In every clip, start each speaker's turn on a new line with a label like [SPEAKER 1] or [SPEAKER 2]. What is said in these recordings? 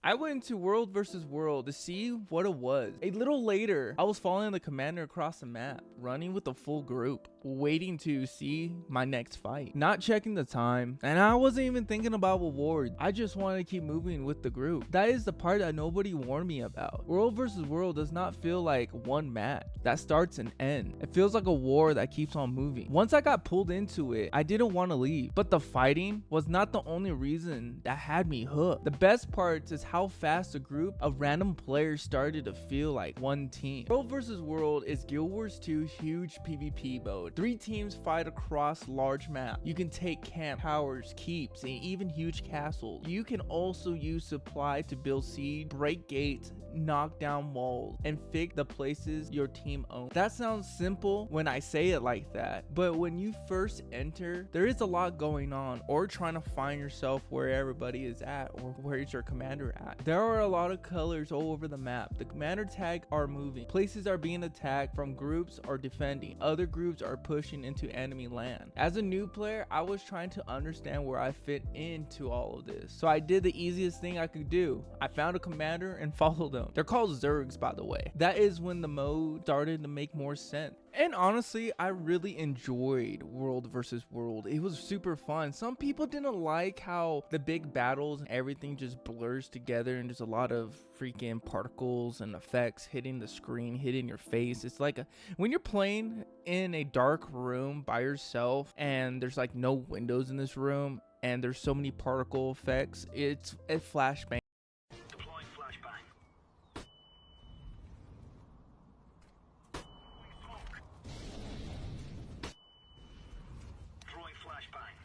[SPEAKER 1] I went into World versus World to see what it was. A little later, I was following the commander across the map, running with a full group, waiting to see my next fight. Not checking the time, and I wasn't even thinking about rewards. I just wanted to keep moving with the group. That is the part that nobody warned me about. World versus World does not feel like one match that starts and ends. It feels like a war that keeps on moving. Once I got pulled into it, I didn't want to leave, but the fighting was not the only reason that had me hooked. The best part is how fast a group of random players started to feel like one team. World vs. World is Guild Wars 2 huge PvP mode. 3 teams fight across large map. You can take camp, towers, keeps, and even huge castles. You can also use supply to build siege, break gates, knock down walls, and fix the places your team owns. That sounds simple when I say it like that, but when you first enter, there is a lot going on, or trying to find yourself where everybody is at, or where is your commander at. There are a lot of colors all over the map. The commander tag are moving. Places are being attacked from groups are defending. Other groups are pushing into enemy land. As a new player, I was trying to understand where I fit into all of this. So I did the easiest thing I could do. I found a commander and followed them. They're called Zergs, by the way. That is when the mode started to make more sense. And honestly, I really enjoyed World versus World. It was super fun. Some people didn't like how the big battles and everything just blurs together and there's a lot of freaking particles and effects hitting the screen, hitting your face. It's like when you're playing in a dark room by yourself and there's like no windows in this room and there's so many particle effects, it's a flashbang.
[SPEAKER 2] Deploying flashbang. Throwing flashbang.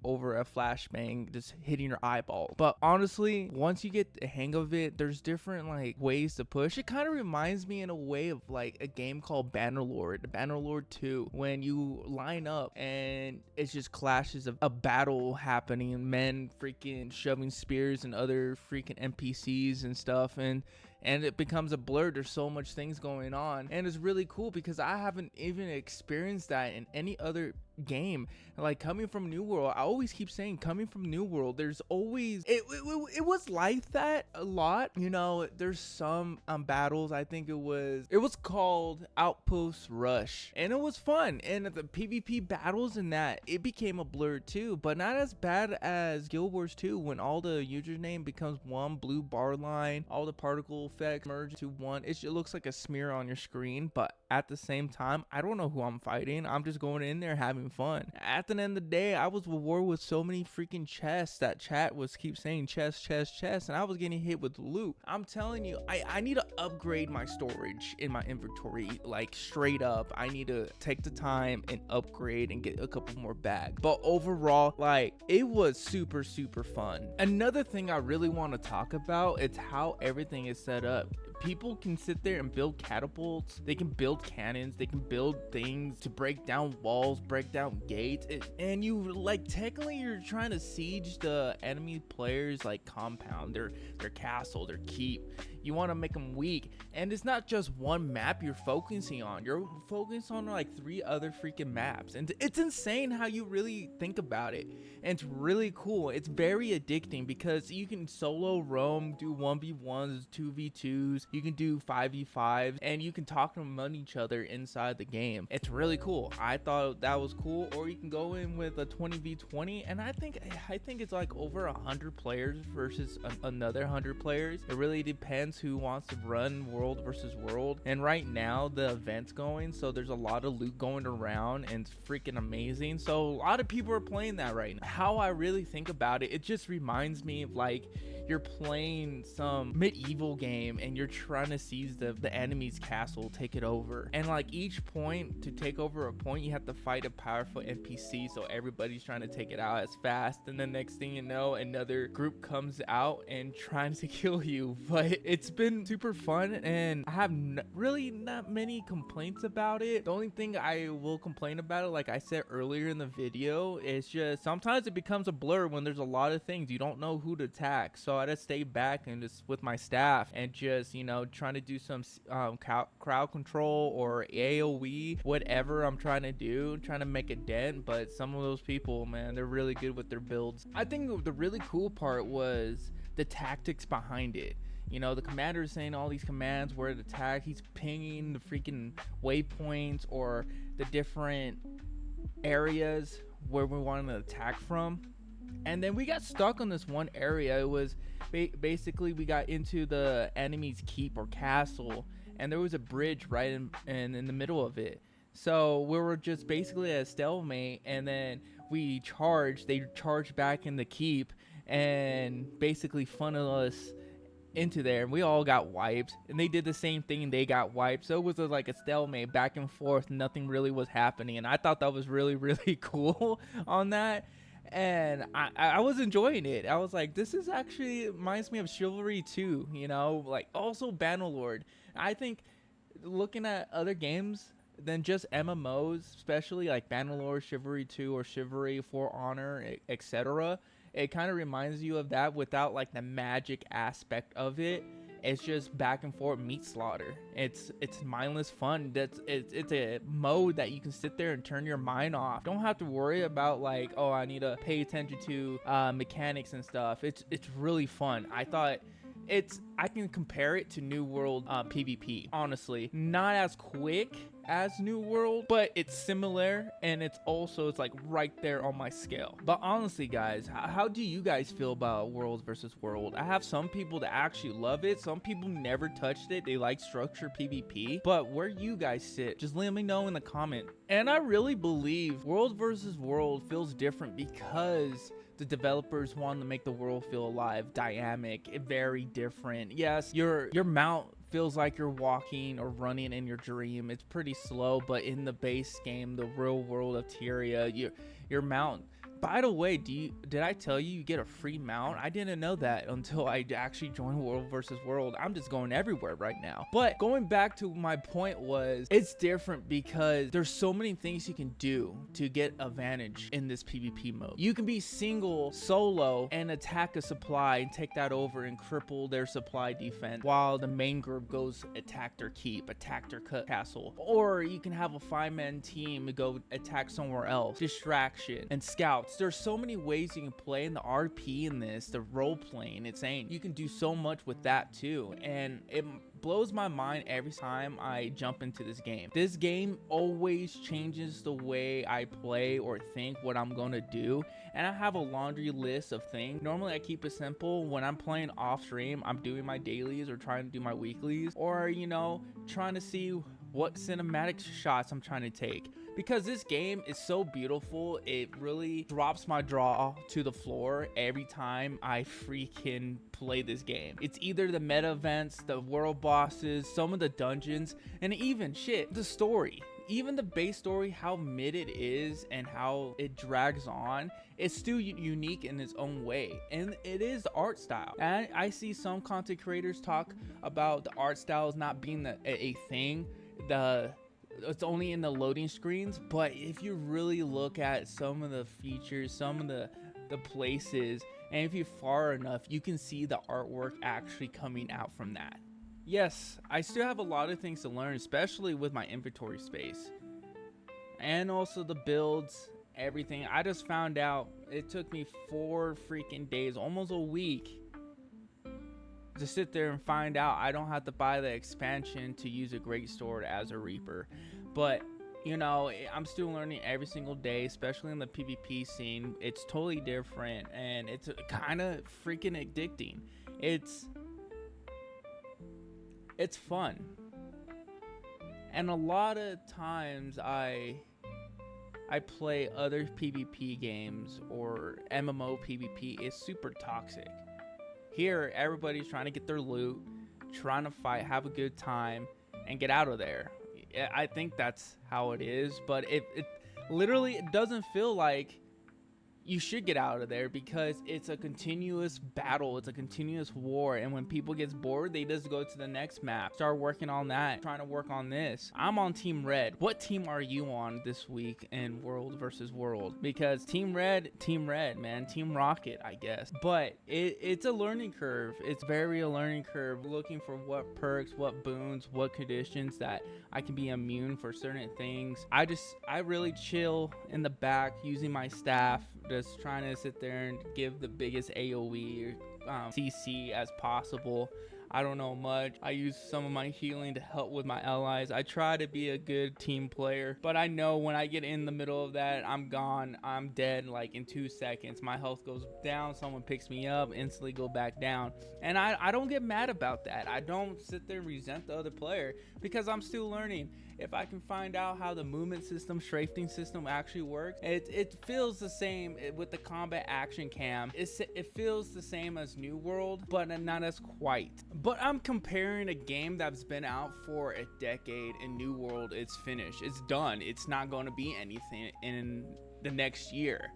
[SPEAKER 1] Over a flashbang just hitting your eyeball. But honestly, once you get the hang of it, there's different like ways to push. It kind of reminds me in a way of like a game called Bannerlord 2, when you line up and it's just clashes of a battle happening, men freaking shoving spears and other freaking NPCs and stuff, and it becomes a blur. There's so much things going on, and it's really cool because I haven't even experienced that in any other game. Like coming from New World, I always keep saying coming from New World, there's always it was like that a lot, you know. There's some battles, I think it was called Outpost Rush, and it was fun, and the PvP battles in that, it became a blur too, but not as bad as Guild Wars 2 when all the username becomes one blue bar line, all the particle effects merge to one. It looks like a smear on your screen, but at the same time, I don't know who I'm fighting. I'm just going in there having fun. At the end of the day, I was rewarded with so many freaking chests that chat was keep saying chest, and I was getting hit with loot. I'm telling you, I need to upgrade my storage in my inventory, like straight up. I need to take the time and upgrade and get a couple more bags. But overall, like, it was super fun. Another thing I really want to talk about is how everything is set up. People can sit there and build catapults, they can build cannons, they can build things to break down walls, break down gates, and you like technically you're trying to siege the enemy players like compound, their castle, their keep. You want to make them weak, and it's not just one map you're focusing on. You're focused on like 3 other freaking maps, and it's insane how you really think about it. And it's really cool. It's very addicting because you can solo roam, do 1v1s, 2v2s, you can do 5v5s, and you can talk among each other inside the game. It's really cool. I thought that was cool. Or you can go in with a 20v20, and I think it's like over 100 players versus another 100 players. It really depends who wants to run World versus World. And right now the event's going, so there's a lot of loot going around, and it's freaking amazing. So a lot of people are playing that right now. How I really think about it, it just reminds me of like you're playing some medieval game and you're trying to seize the enemy's castle, take it over, and like each point to take over a point, you have to fight a powerful NPC, so everybody's trying to take it out as fast, and the next thing you know, another group comes out and trying to kill you. But it's been super fun, and I have really not many complaints about it. The only thing I will complain about it, like I said earlier in the video, is just sometimes it becomes a blur when there's a lot of things you don't know who to attack. So I just stay back and just with my staff and just, you know, trying to do some crowd control or AoE, whatever I'm trying to do, trying to make a dent. But some of those people, man, they're really good with their builds. I think the really cool part was the tactics behind it. You know, the commander is saying all these commands where to attack. He's pinging the freaking waypoints or the different areas where we wanted to attack from. And then we got stuck on this one area. It was basically we got into the enemy's keep or castle, and there was a bridge right in the middle of it. So we were just basically at a stalemate, and then we charged. They charged back in the keep and basically funneled us into there, and we all got wiped, and they did the same thing and they got wiped. So it was like a stalemate back and forth. Nothing really was happening, and I thought that was really, really cool on that. And I was enjoying it. I was like, this is actually reminds me of Chivalry 2, you know, like also Bannerlord. I think looking at other games than just MMOs, especially like Bannerlord, Chivalry 2, or Chivalry, For Honor, etc., it kind of reminds you of that without like the magic aspect of it. It's just back and forth meat slaughter. It's mindless fun. It's a mode that you can sit there and turn your mind off. Don't have to worry about like, oh, I need to pay attention to mechanics and stuff. It's really fun. I can compare it to New World PvP. Honestly, not as quick as New World, but it's similar, and it's like right there on my scale. But honestly, guys, how do you guys feel about World versus World? I have some people that actually love it. Some people never touched it. They like structured PvP. But where you guys sit, just let me know in the comment. And I really believe World versus World feels different because the developers want to make the world feel alive, dynamic, very different. Yes, your mount feels like you're walking or running in your dream. It's pretty slow, but in the base game, the real world of Tyria, your mount. By the way, did I tell you get a free mount? I didn't know that until I actually joined World versus World. I'm just going everywhere right now. But going back to my point was, it's different because there's so many things you can do to get advantage in this PvP mode. You can be solo and attack a supply and take that over and cripple their supply defense while the main group goes attack their keep, attack their castle. Or you can have a 5-man team to go attack somewhere else, distraction and scouts. There's so many ways you can play in the RP in this, the role playing. It's saying you can do so much with that too, and it blows my mind every time I jump into this game. This game always changes the way I play or think what I'm gonna do, and I have a laundry list of things. Normally I keep it simple. When I'm playing off stream, I'm doing my dailies or trying to do my weeklies, or you know, trying to see what cinematic shots I'm trying to take. Because this game is so beautiful, it really drops my jaw to the floor every time I freaking play this game. It's either the meta events, the world bosses, some of the dungeons, and even the story. Even the base story, how mid it is and how it drags on, it's still unique in its own way. And it is the art style. And I see some content creators talk about the art styles not being a thing. It's only in the loading screens, but if you really look at some of the features, some of the places, and if you're far enough, you can see the artwork actually coming out from that. Yes, I still have a lot of things to learn, especially with my inventory space and also the builds, everything. I just found out it took me 4 freaking days, almost a week, to sit there and find out I don't have to buy the expansion to use a great sword as a Reaper. But you know, I'm still learning every single day, especially in the PvP scene. It's totally different, and it's kind of freaking addicting. It's fun, and a lot of times I play other PvP games or MMO PvP. It's super toxic. Here, everybody's trying to get their loot, trying to fight, have a good time, and get out of there. I think that's how it is, but it literally doesn't feel like you should get out of there, because it's a continuous battle, it's a continuous war, and when people gets bored, they just go to the next map, start working on that, trying to work on this. I'm on Team Red. What team are you on this week in World versus World? Because Team Red, man, Team Rocket, I guess. But it's a learning curve. It's very a learning curve, looking for what perks, what boons, what conditions that I can be immune for certain things. I really chill in the back using my staff, just trying to sit there and give the biggest AoE CC as possible. I don't know much. I use some of my healing to help with my allies. I try to be a good team player, but I know when I get in the middle of that, I'm gone. I'm dead like in 2 seconds. My health goes down, someone picks me up, instantly go back down. And I don't get mad about that. I don't sit there and resent the other player because I'm still learning. If I can find out how the movement system, strafing system actually works, it feels the same with the combat action cam. It feels the same as New World, but not as quite. But I'm comparing a game that's been out for a decade, and New World, it's finished. It's done. It's not going to be anything in the next year.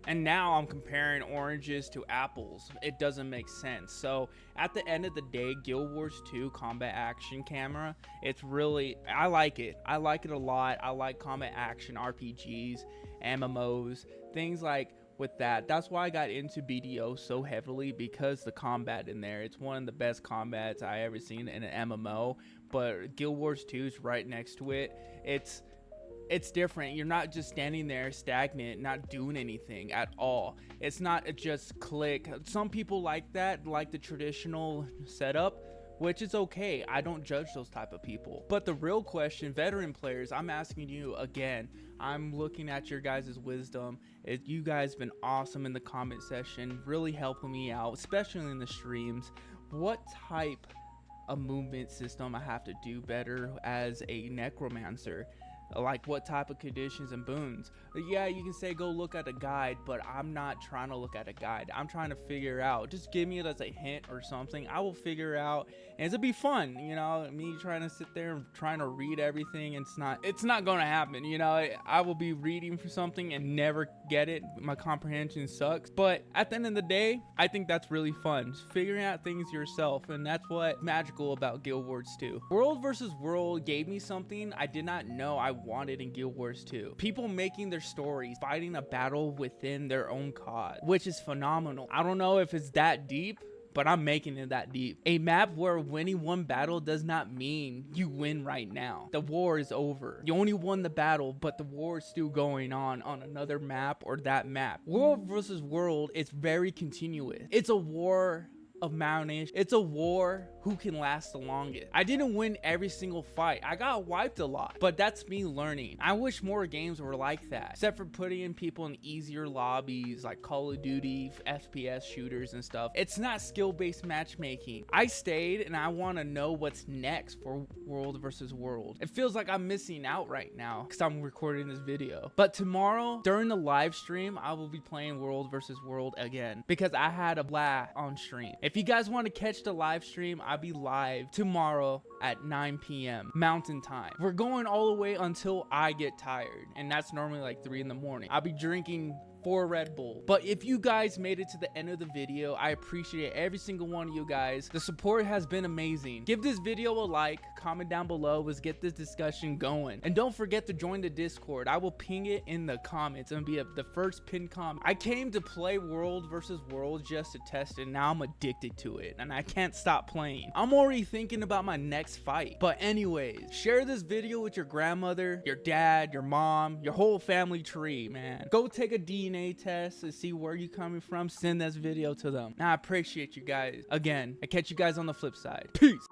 [SPEAKER 1] And now I'm comparing oranges to apples. It doesn't make sense. So at the end of the day, Guild Wars 2 combat action camera, it's really, I like it. I like it a lot. I like combat action RPGs, MMOs, things like with that. That's why I got into BDO so heavily, because the combat in there, it's one of the best combats I ever seen in an MMO. But Guild Wars 2 is right next to it. It's different. You're not just standing there stagnant, not doing anything at all. It's not just click. Some people like that, like the traditional setup, which is okay. I don't judge those type of people. But the real question, veteran players, I'm asking you again. I'm looking at your guys' wisdom. You guys been awesome in the comment section, really helping me out, especially in the streams. What type of movement system I have to do better as a necromancer? Like what type of conditions and boons? Yeah, you can say go look at a guide, but I'm not trying to look at a guide. I'm trying to figure out. Just give me it as a hint or something. I will figure out, and it'll be fun. You know, me trying to sit there and trying to read everything, and it's not gonna happen. You know, I will be reading for something and never get it. My comprehension sucks. But at the end of the day, I think that's really fun. Just figuring out things yourself, and that's what's magical about Guild Wars 2. World versus World gave me something I did not know I wanted in Guild Wars 2. People making their stories, fighting a battle within their own cause, which is phenomenal. I don't know if it's that deep, but I'm making it that deep. A map where winning one battle does not mean you win right now. The war is over. You only won the battle, but the war is still going on another map or that map. World versus World, it's very continuous. It's a war of malnourished. It's a war who can last the longest. I didn't win every single fight. I got wiped a lot, but that's me learning. I wish more games were like that, except for putting in people in easier lobbies like Call of Duty, FPS shooters and stuff. It's not skill-based matchmaking. I stayed and I want to know what's next for World versus World. It feels like I'm missing out right now because I'm recording this video. But tomorrow during the live stream, I will be playing World versus World again because I had a blast on stream. If you guys want to catch the live stream, I'll be live tomorrow at 9 p.m. Mountain Time. We're going all the way until I get tired, and that's normally like 3 in the morning. I'll be drinking 4 Red Bull. But if you guys made it to the end of the video, I appreciate every single one of you guys. The support has been amazing. Give this video a like, comment down below, let's get this discussion going. And don't forget to join the Discord. I will ping it in the comments and be the first pinned comment. I came to play World versus World just to test it. Now I'm addicted to it and I can't stop playing. I'm already thinking about my next fight. But anyways, share this video with your grandmother, your dad, your mom, your whole family tree, man. Go take a DNA test to see where you coming from. Send this video to them. Now I appreciate you guys. Again, I catch you guys on the flip side. Peace.